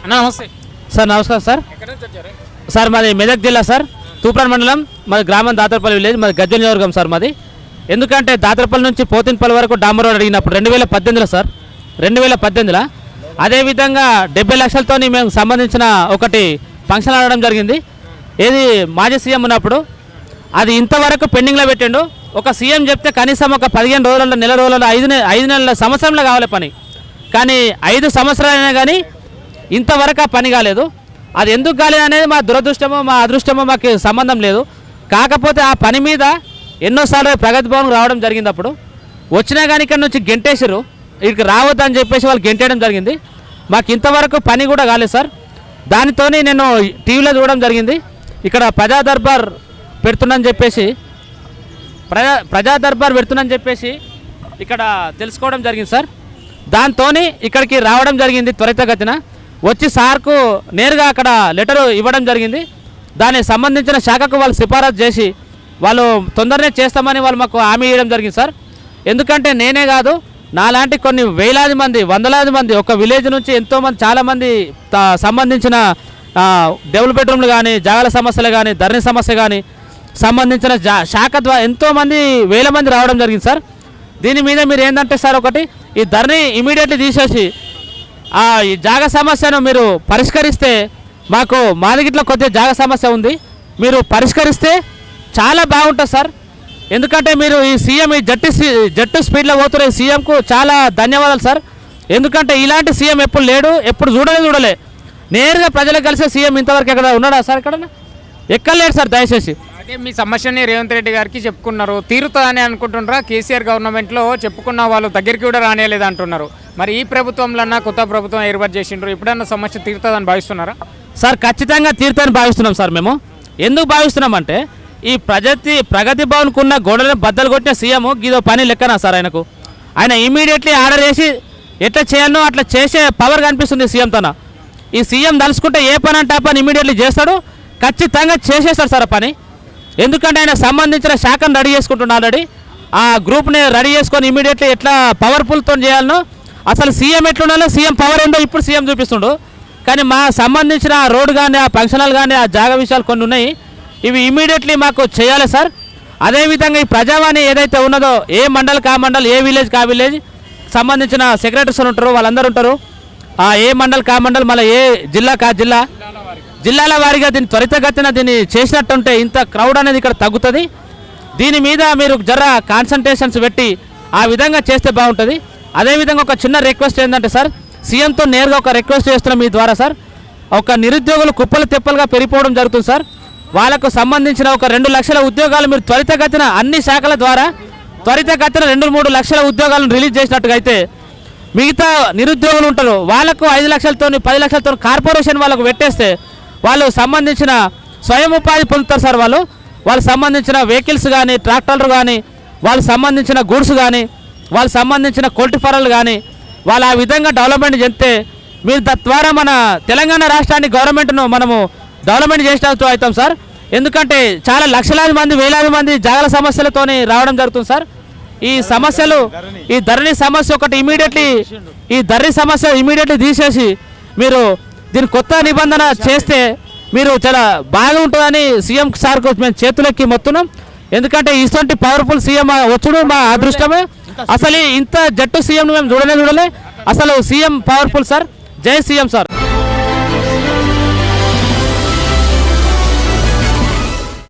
అన్న నమస్తే సార్. నమస్కారం సార్. ఎక్కడి నుంచి వచ్చారు? సార్ మాది మెదక్ జిల్లా సార్, తూప్రాన్ మండలం, మాది గ్రామం దాతరపల్లి విలేజ్, మాది గజ్వెల్ నియోజకవర్గం సార్ మాది. ఎందుకంటే దాతరపల్లి నుంచి పోతిన్పల్లి వరకు డాంబర్ రోడ్ అడిగినప్పుడు 2018లో సార్, 2018లో అదేవిధంగా 70 లక్షలతో మేము సంబంధించిన ఒకటి ఫంక్షన్ ఆడడం జరిగింది. ఏది మాజీ సీఎం ఉన్నప్పుడు అది ఇంతవరకు పెండింగ్లో పెట్టిండు. ఒక సీఎం చెప్తే కనీసం ఒక 15 రోజులలో, నెల రోజులలో, 5 నెలల సంవత్సరంలో కావాలి పని, కానీ 5 సంవత్సరాలైనా కానీ ఇంతవరకు ఆ పని కాలేదు. అది ఎందుకు కాలేదు అనేది మా దురదృష్టమో మా అదృష్టమో మాకు సంబంధం లేదు. కాకపోతే ఆ పని మీద ఎన్నోసార్లు ప్రగతి భవన్ రావడం జరిగింది. అప్పుడు వచ్చినా కానీ ఇక్కడ నుంచి గెంటేసారు, ఇక్కడికి రావద్దని చెప్పేసి వాళ్ళు గెంటేయడం జరిగింది. మాకు ఇంతవరకు పని కూడా కాలేదు సార్. దానితో నేను టీవీలో చూడడం జరిగింది, ఇక్కడ ప్రజా దర్బార్ పెడుతుందని చెప్పేసి ఇక్కడ తెలుసుకోవడం జరిగింది సార్. దాంతో ఇక్కడికి రావడం జరిగింది. త్వరితగతిన వచ్చి సార్కు నేరుగా అక్కడ లెటరు ఇవ్వడం జరిగింది. దానికి సంబంధించిన శాఖకు వాళ్ళు సిఫారసు చేసి వాళ్ళు తొందరనే చేస్తామని వాళ్ళు మాకు హామీ ఇవ్వడం జరిగింది సార్. ఎందుకంటే నేనే కాదు, నాలాంటి కొన్ని వేలాది మంది, వందలాది మంది ఒక విలేజ్ నుంచి ఎంతోమంది, చాలామంది సంబంధించిన డబుల్ బెడ్రూమ్లు కానీ, జాగాల సమస్యలు కానీ, ధరణి సమస్య కానీ సంబంధించిన శాఖ ద్వారా ఎంతోమంది, వేల మంది రావడం జరిగింది సార్. దీని మీద మీరు ఏంటంటే సార్, ఒకటి ఈ ధరణి ఇమీడియట్లీ తీసేసి ఈ జాగ సమస్యను మీరు పరిష్కరిస్తే, మాకు మాదిగిట్లో కొద్దిగా జాగ సమస్య ఉంది, మీరు పరిష్కరిస్తే చాలా బాగుంటుంది సార్. ఎందుకంటే మీరు ఈ సీఎం ఈ జట్టు స్పీడ్లో పోతున్న ఈ సీఎంకు చాలా ధన్యవాదాలు సార్. ఎందుకంటే ఇలాంటి సీఎం ఎప్పుడు లేడు, ఎప్పుడు చూడలే. నేరుగా ప్రజలకు కలిసే సీఎం ఇంతవరకు ఎక్కడ ఉన్నాడా సార్? ఎక్కడ లేడు సార్. దయచేసి అదే మీ సమస్యని రేవంత్ రెడ్డి గారికి చెప్పుకున్నారు, తీరుతుందని అనుకుంటున్నారా? కేసీఆర్ గవర్నమెంట్లో చెప్పుకున్న వాళ్ళు దగ్గరికి కూడా రానియలేదు అంటున్నారు. మరి ఈ ప్రభుత్వంలో కొత్త ప్రభుత్వం ఏర్పాటు చేసిండ్రు, ఇప్పుడన్నా సమస్య తీరుతుందని భావిస్తున్నారా? సార్ ఖచ్చితంగా తీరుతుందని భావిస్తున్నాం సార్. మేము ఎందుకు భావిస్తున్నామంటే, ఈ ప్రగతి భవన్కు ఉన్న గోడలను బద్దలు కొట్టిన సీఎం ఇదో పని లెక్కనా సార్ ఆయనకు? ఆయన ఇమీడియట్లీ ఆర్డర్ చేసి ఎట్లా చేయాలనో అట్లా చేసే పవర్ కనిపిస్తుంది సీఎం తన. ఈ సీఎం తలుచుకుంటే ఏ పని అంటే ఆ పని ఇమీడియట్లీ చేస్తాడు, ఖచ్చితంగా చేసేస్తాడు సార్ ఆ పని. ఎందుకంటే ఆయన సంబంధించిన శాఖను రెడీ చేసుకుంటున్నాడు. ఆల్రెడీ ఆ గ్రూప్ని రెడీ చేసుకొని ఇమీడియట్లీ ఎట్లా పవర్ఫుల్తో చేయాలనో, అసలు సీఎం ఎట్లుండాలో, సీఎం పవర్ ఏందో ఇప్పుడు సీఎం చూపిస్తుండు. కానీ మా సంబంధించిన ఆ రోడ్డు కానీ, ఆ ఫంక్షనల్ కానీ, ఆ జాగా విషయాలు కొన్ని ఉన్నాయి, ఇవి ఇమీడియట్లీ మాకు చేయాలి సార్. అదేవిధంగా ఈ ప్రజావాణి ఏదైతే ఉన్నదో, ఏ మండల్ కా మండల్, ఏ విలేజ్ కా విలేజ్ సంబంధించిన సెక్రటరీస్ ఉంటారు, వాళ్ళందరూ ఉంటారు. ఏ మండల్ కా మండల్, మళ్ళీ ఏ జిల్లా కా జిల్లాల వారీగా దీన్ని త్వరితగతిన దీన్ని చేసినట్టుంటే ఇంత క్రౌడ్ అనేది ఇక్కడ తగ్గుతుంది. దీని మీద మీరు జర కాన్సన్ట్రేషన్స్ పెట్టి ఆ విధంగా చేస్తే బాగుంటుంది. అదేవిధంగా ఒక చిన్న రిక్వెస్ట్ ఏంటంటే సార్, సీఎంతో నేరుగా ఒక రిక్వెస్ట్ చేస్తున్నాం మీ ద్వారా సార్. ఒక నిరుద్యోగులు కుప్పలు తెప్పలుగా పెరిగిపోవడం జరుగుతుంది సార్. వాళ్ళకు సంబంధించిన ఒక 2 లక్షల ఉద్యోగాలు మీరు త్వరితగతిన అన్ని శాఖల ద్వారా త్వరితగతిన 2-3 లక్షల ఉద్యోగాలను రిలీజ్ చేసినట్టుగా అయితే, మిగతా నిరుద్యోగులు ఉంటారు వాళ్ళకు 5 లక్షలతో 10 లక్షలతో కార్పొరేషన్ వాళ్ళకు పెట్టేస్తే వాళ్ళు సంబంధించిన స్వయం ఉపాధి పొందుతారు సార్. వాళ్ళు సంబంధించిన వెహికల్స్ కానీ, ట్రాక్టర్లు కానీ, వాళ్ళు సంబంధించిన గూడ్స్ కానీ, వాళ్ళు సంబంధించిన కొల్టిఫారాలు కానీ వాళ్ళు ఆ విధంగా డెవలప్మెంట్ చెందితే మీరు తద్వారా మన తెలంగాణ రాష్ట్రాన్ని గవర్నమెంట్ను మనము డెవలప్మెంట్ చేసినట్టు అవుతాం సార్. ఎందుకంటే చాలా లక్షలాది మంది, వేలాది మంది జాగాల సమస్యలతోని రావడం జరుగుతుంది సార్. ఈ సమస్యలు, ఈ ధరణి సమస్య ఒకటి ఈ ధరణి సమస్య ఇమీడియట్లీ తీసేసి మీరు దీని కొత్త నిబంధన చేస్తే మీరు చాలా బాగా ఉంటుందని సీఎం సార్కు మేము చేతులెక్కి మొత్తున్నాం. ఎందుకంటే ఇటువంటి పవర్ఫుల్ సీఎం వచ్చుడు మా అదృష్టమే. అసలు ఇంత జట్టు సీఎం మేము చూడలే. అసలు సీఎం పవర్ఫుల్ సార్. జై సీఎం సార్.